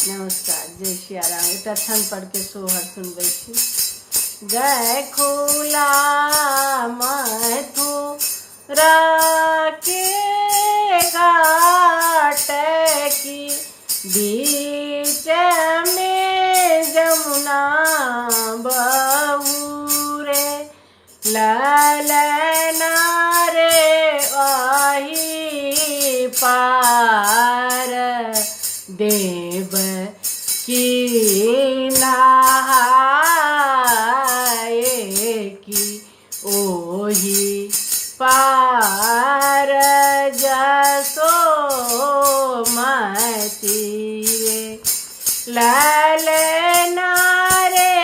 नमस्कार, जय सिया राम। एक छंद पढ़ के सोहर सुनबै छी। गए खुला मथुरा के घाट की बीच में जमुना बहू रे ललना रे वही पार देव की नहाए की ओही पार जसोमती रे ललना रे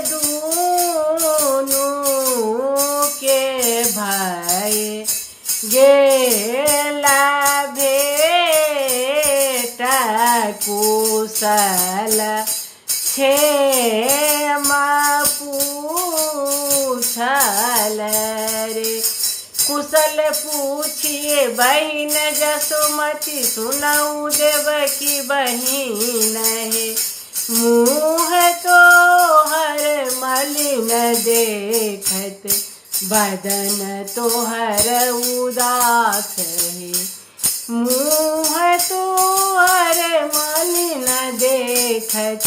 दूनु के भय गेला भेट कुशल क्षेम पूछल रे। कुशल पूछिए बहिन जसुमती सुनऊ देवकी बहिन है। मुँह तो हर मलिन देखत बदन तो हर उदास है। मुँह तो हर मलिन देखत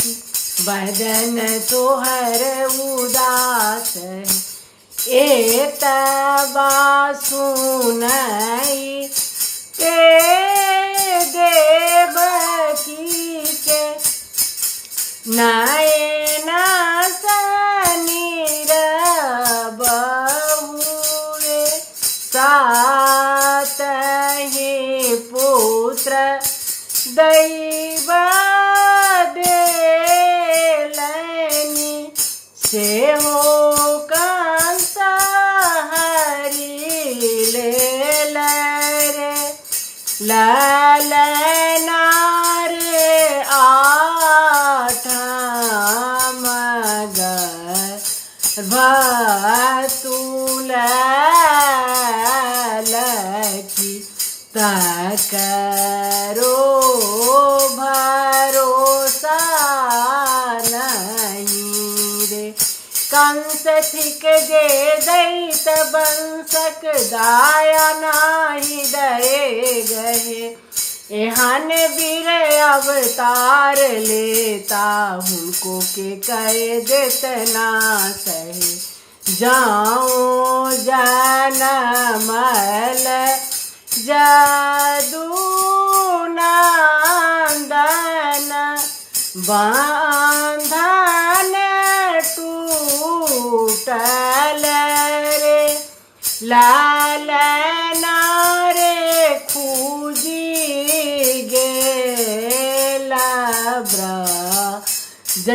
बदन तो हर उदास है। एतबा सुनई के देवकी के नयन सनीर बहू रे सात ही पुत्र दैव देलनि से हो कंस हरि लेल रे ललना रे आठम गर्भतुलकी तकरो भरोसा नहीं रे। कंस थिक जे दैत बंसक दाया नाही डरे गए। एहन वीर अवतार लेता उनको के कहे देतना सहे। जाओ जनमल जदुनंदन बांधन टूटल रे ललना रे खूजी गेला ब्रज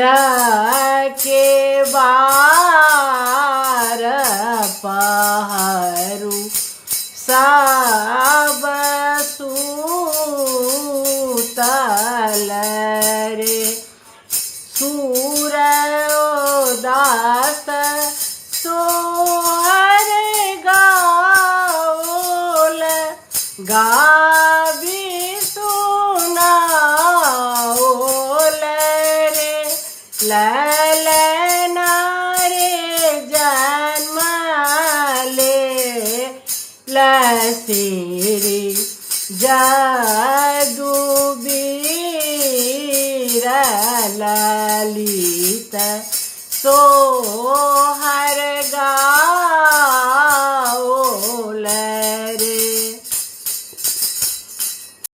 के बार पहरू सब सूतल रे। सूरदास सोहर गाओल गावी सुनाओल रे ललना रे जन्म ले लसिरी जदुबीर ललित सोहर